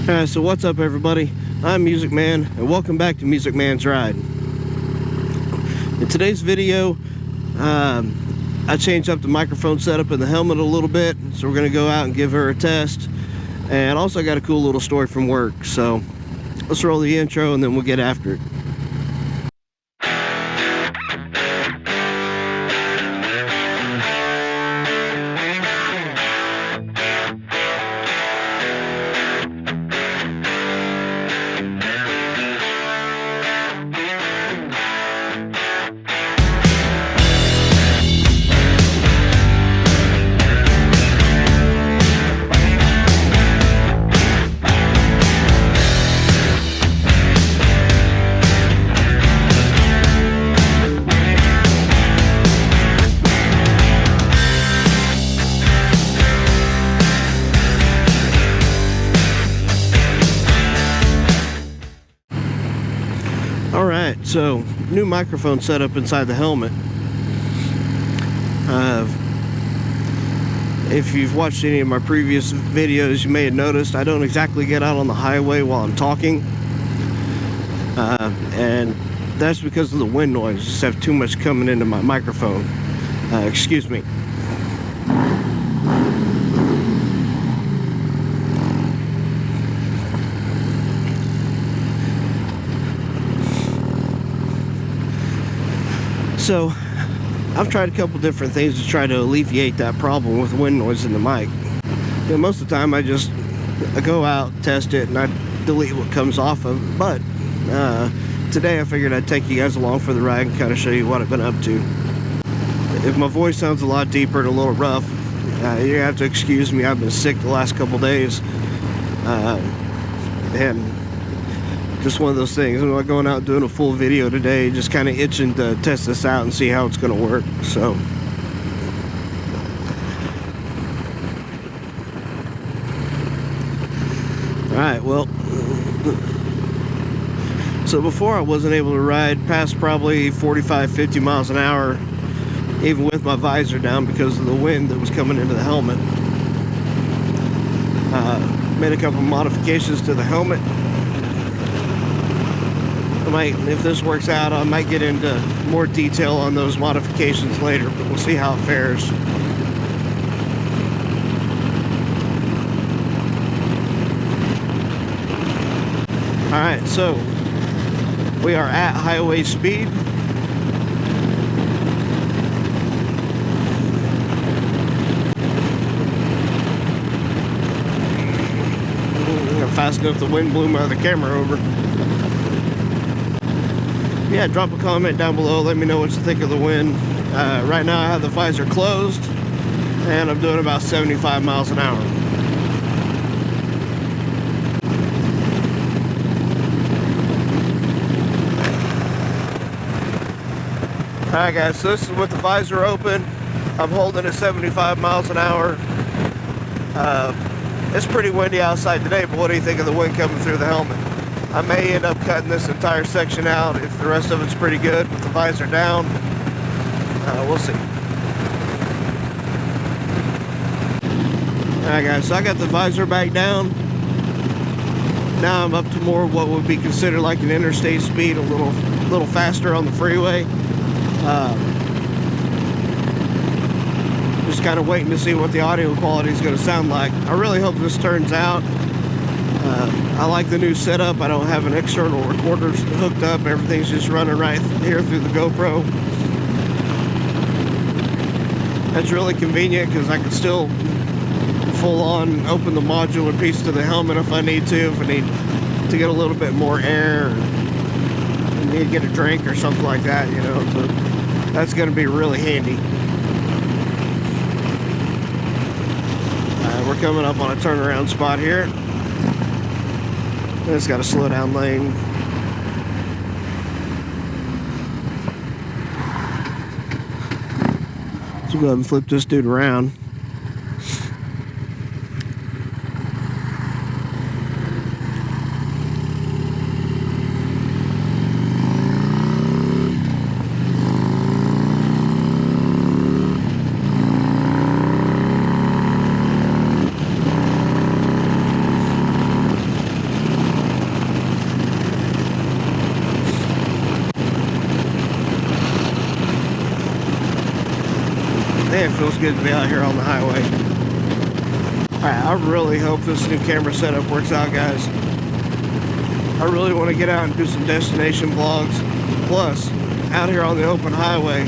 Alright, so what's up everybody? I'm Music Man and welcome back to Music Man's Ride. In today's video, I changed up the microphone setup in the helmet a little bit, so we're going to go out and give her a test. And also I got a cool little story from work, so let's roll the intro and then we'll get after it. Alright, so new microphone setup inside the helmet. If you've watched any of my previous videos, you may have noticed I don't exactly get out on the highway while I'm talking. And that's because of the wind noise. I just have too much coming into my microphone. Excuse me. So, I've tried a couple different things to try to alleviate that problem with wind noise in the mic. You know, most of the time I go out, test it, and I delete what comes off of it. But today I figured I'd take you guys along for the ride and kind of show you what I've been up to. If my voice sounds a lot deeper and a little rough, you have to excuse me. I've been sick the last couple days. And just one of those things. I'm not going out doing a full video today, just kind of itching to test this out and see how it's going to work. So alright, well, so before I wasn't able to ride past probably 45-50 miles an hour even with my visor down because of the wind that was coming into the helmet. Made a couple modifications to the helmet. If this works out, I might get into more detail on those modifications later, but we'll see how it fares. Alright, so we are at highway speed. Fast enough the wind blew my other camera over. Yeah, drop a comment down below, let me know what you think of the wind. Right now I have the visor closed and I'm doing about 75 miles an hour. Alright guys, so this is with the visor open. I'm holding at 75 miles an hour. It's pretty windy outside today, but what do you think of the wind coming through the helmet? I may end up cutting this entire section out if the rest of it's pretty good with the visor down. We'll see. Alright guys, so I got the visor back down. Now I'm up to more what would be considered like an interstate speed, a little faster on the freeway. Just kind of waiting to see what the audio quality is going to sound like. I really hope this turns out. I like the new setup. I don't have an external recorder hooked up. Everything's just running right here through the GoPro. That's really convenient because I can still full on open the modular piece to the helmet if I need to. If I need to get a little bit more air, or need to get a drink or something like that, you know. So that's going to be really handy. We're coming up on a turnaround spot here. It's got a slow down lane. So we'll go ahead and flip this dude around. feels good to be out here on the highway. Alright, I really hope this new camera setup works out, guys. I really want to get out and do some destination vlogs. Plus, out here on the open highway,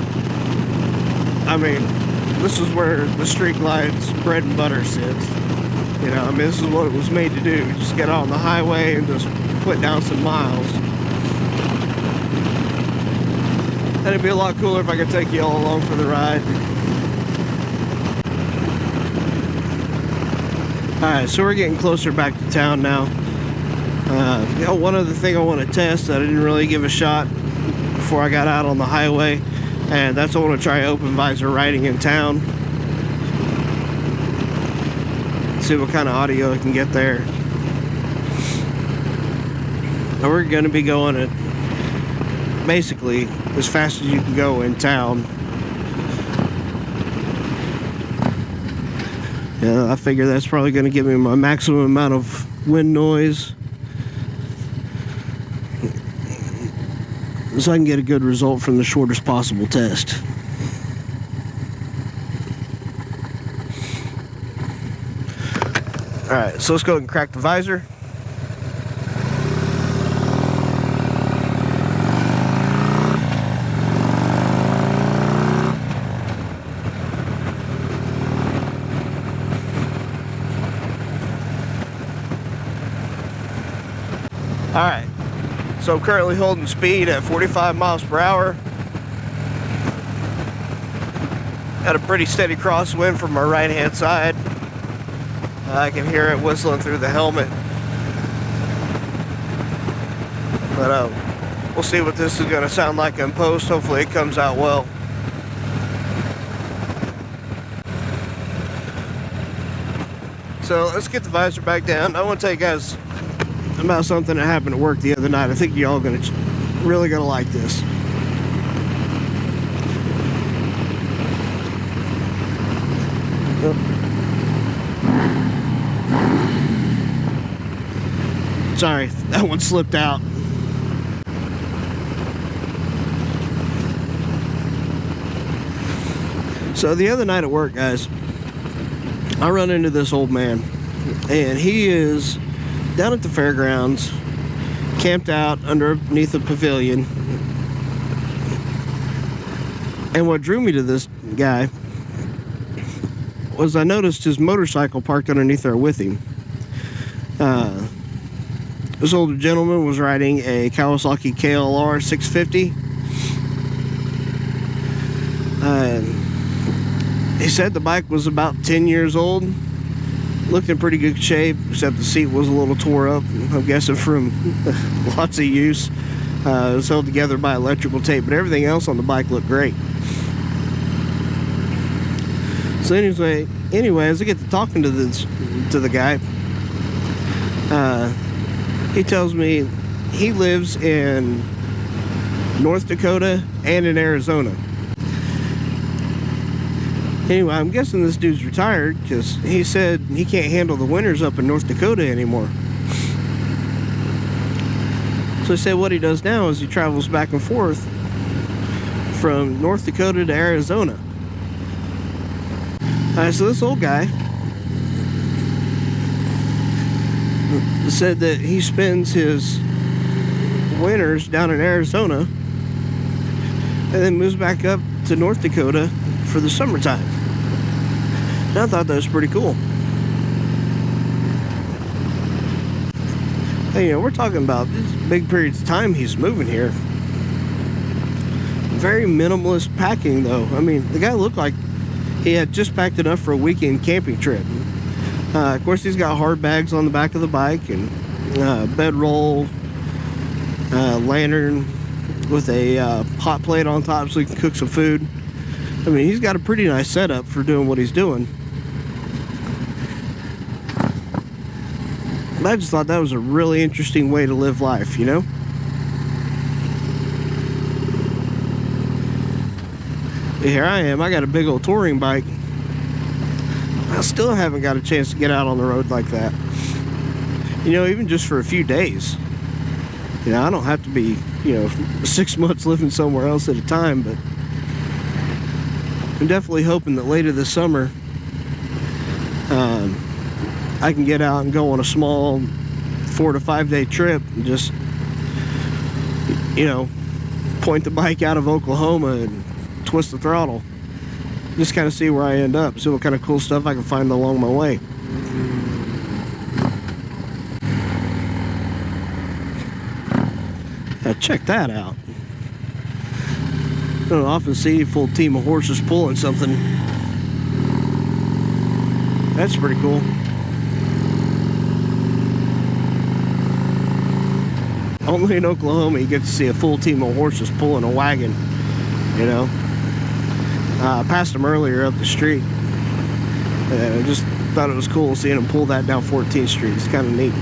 I mean, this is where the street lights bread and butter sits. You know, I mean, this is what it was made to do. Just get out on the highway and just put down some miles. And it'd be a lot cooler if I could take you all along for the ride. Alright, so we're getting closer back to town now. You know, one other thing I want to test that I didn't really give a shot before I got out on the highway, and that's I want to try open visor riding in town. See what kind of audio I can get there. And we're going to be going at basically as fast as you can go in town. Yeah, I figure that's probably going to give me my maximum amount of wind noise, so I can get a good result from the shortest possible test. Alright, so let's go ahead and crack the visor. Alright, so I'm currently holding speed at 45 miles per hour. Got a pretty steady crosswind from my right hand side. I can hear it whistling through the helmet. But we'll see what this is going to sound like in post. Hopefully it comes out well. So let's get the visor back down. I want to tell you guys about something that happened at work the other night. I think y'all really gonna like this. Sorry, that one slipped out. So the other night at work, guys, I run into this old man, and he is down at the fairgrounds, camped out underneath a pavilion. And what drew me to this guy was I noticed his motorcycle parked underneath there with him. This older gentleman was riding a Kawasaki KLR 650. He said the bike was about 10 years old. Looked in pretty good shape, except the seat was a little tore up, I'm guessing from lots of use. It was held together by electrical tape, but everything else on the bike looked great. So anyway, as I get to talking to the guy, he tells me he lives in North Dakota and in Arizona. Anyway, I'm guessing this dude's retired because he said he can't handle the winters up in North Dakota anymore. So he said what he does now is he travels back and forth from North Dakota to Arizona. So this old guy said that he spends his winters down in Arizona and then moves back up to North Dakota for the summertime. And I thought that was pretty cool. Hey, you know, we're talking about big periods of time he's moving here. Very minimalist packing, though. I mean, the guy looked like he had just packed enough for a weekend camping trip. Of course, he's got hard bags on the back of the bike and bedroll, lantern with a hot plate on top so he can cook some food. I mean, he's got a pretty nice setup for doing what he's doing. But I just thought that was a really interesting way to live life, you know? Here I am, I got a big old touring bike. I still haven't got a chance to get out on the road like that. You know, even just for a few days. You know, I don't have to be, 6 months living somewhere else at a time, but I'm definitely hoping that later this summer I can get out and go on a small 4 to 5 day trip and just, you know, point the bike out of Oklahoma and twist the throttle. Just kind of see where I end up, see what kind of cool stuff I can find along my way. Now check that out. I don't often see a full team of horses pulling something. That's pretty cool. Only in Oklahoma you get to see a full team of horses pulling a wagon, you know. I passed them earlier up the street. I just thought it was cool seeing them pull that down 14th Street. It's kind of neat.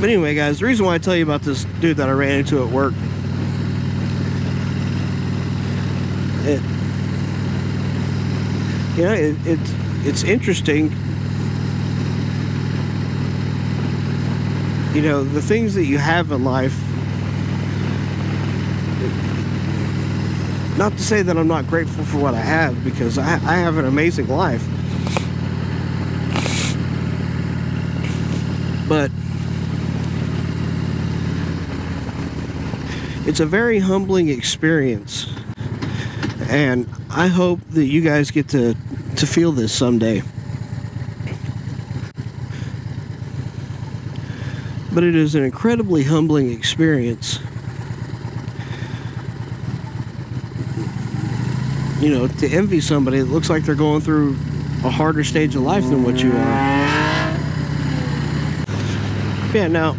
But anyway, guys, the reason why I tell you about this dude that I ran into at work, it's interesting. You know, the things that you have in life, not to say that I'm not grateful for what I have, because I have an amazing life, but it's a very humbling experience, and I hope that you guys get to feel this someday. But it is an incredibly humbling experience, you know, to envy somebody that looks like they're going through a harder stage of life than what you are. Yeah, now,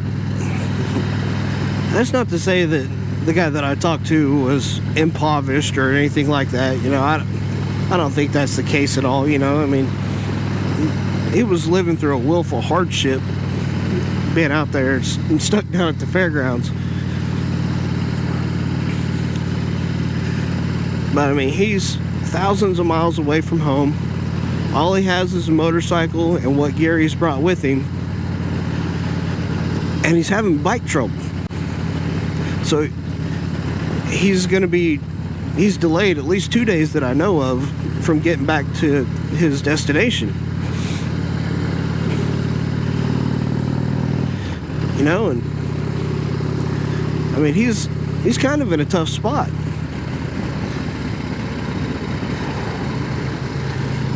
that's not to say that the guy that I talked to was impoverished or anything like that. You know, I don't think that's the case at all, you know. I mean, he was living through a willful hardship, being out there and stuck down at the fairgrounds. But I mean, he's thousands of miles away from home. All he has is a motorcycle and what gear he's brought with him, and he's having bike trouble. So he's delayed at least 2 days that I know of from getting back to his destination. You know, and I mean, he's kind of in a tough spot.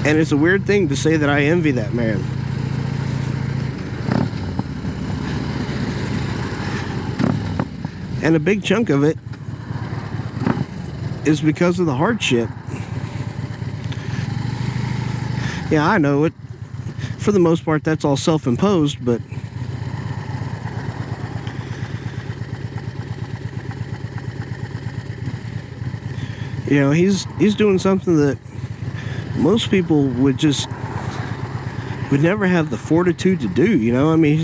And it's a weird thing to say that I envy that man. And a big chunk of it is because of the hardship. Yeah, I know it. For the most part, that's all self-imposed, but you know, he's doing something that most people would never have the fortitude to do, you know. I mean,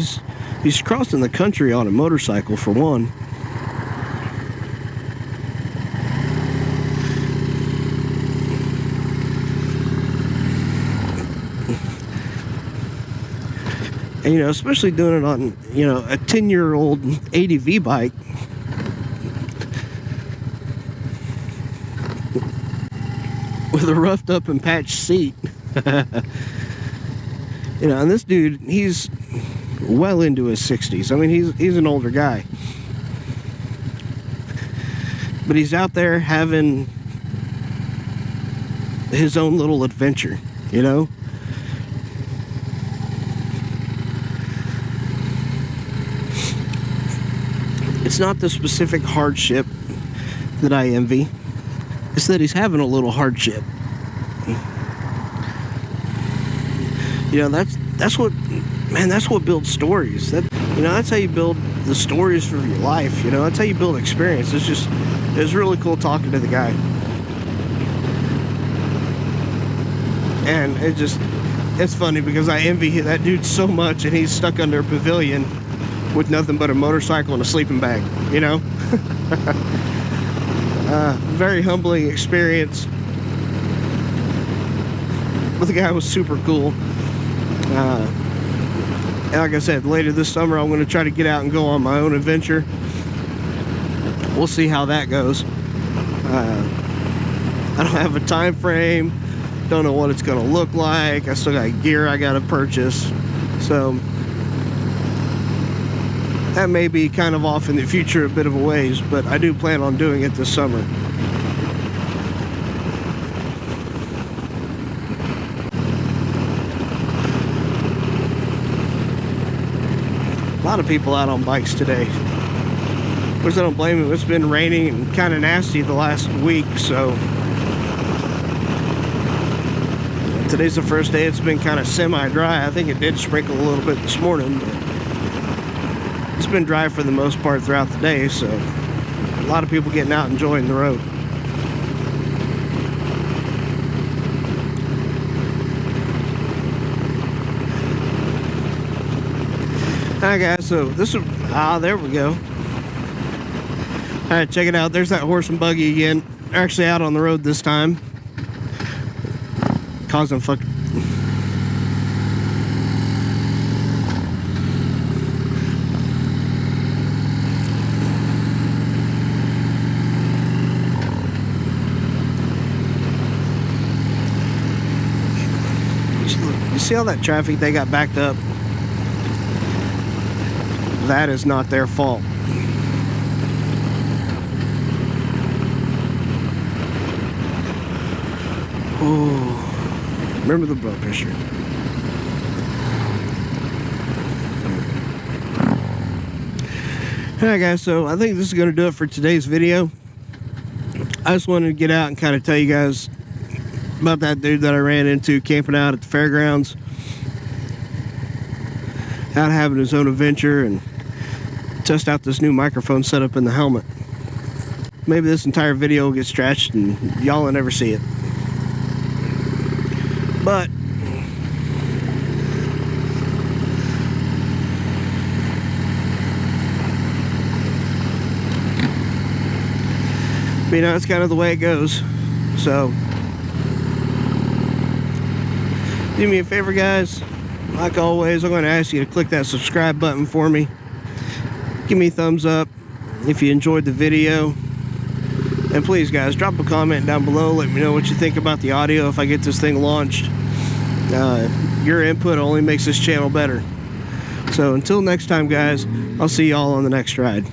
he's crossing the country on a motorcycle, for one. And, you know, especially doing it on, you know, a 10-year-old ADV bike. With a roughed up and patched seat. You know, and this dude, he's well into his 60s. I mean, he's an older guy. But he's out there having his own little adventure, you know? It's not the specific hardship that I envy. It's that he's having a little hardship. You know, that's what builds stories. That's how you build the stories for your life. You know, that's how you build experience. It's really cool talking to the guy. And it's funny because I envy that dude so much, and he's stuck under a pavilion with nothing but a motorcycle and a sleeping bag, you know? Very humbling experience. But the guy was super cool. And like I said, later this summer I'm going to try to get out and go on my own adventure. we'll see how that goes. I don't have a time frame, don't know what it's gonna look like. I still got gear I gotta purchase, so that may be kind of off in the future a bit of a ways, but I do plan on doing it this summer. A lot of people out on bikes today. Of course, I don't blame them. It's been raining and kind of nasty the last week, so today's the first day it's been kind of semi-dry. I think it did sprinkle a little bit this morning, but it's been dry for the most part throughout the day, so a lot of people getting out enjoying the road. Alright guys, so this is, there we go. Alright, check it out. There's that horse and buggy again. They're actually out on the road this time. Causing fuck. You see all that traffic they got backed up? That is not their fault. Oh, remember the blood pressure. Alright guys, so I think this is going to do it for today's video. I just wanted to get out and kind of tell you guys about that dude that I ran into camping out at the fairgrounds. Out having his own adventure and test out this new microphone setup in the helmet. Maybe this entire video will get stretched and y'all will never see it. But you know, it's kind of the way it goes. So do me a favor guys, like always, I'm going to ask you to click that subscribe button for me. Give me a thumbs up if you enjoyed the video, and please guys, drop a comment down below. Let me know what you think about the audio if I get this thing launched. Your input only makes this channel better. So until next time guys, I'll see y'all on the next ride.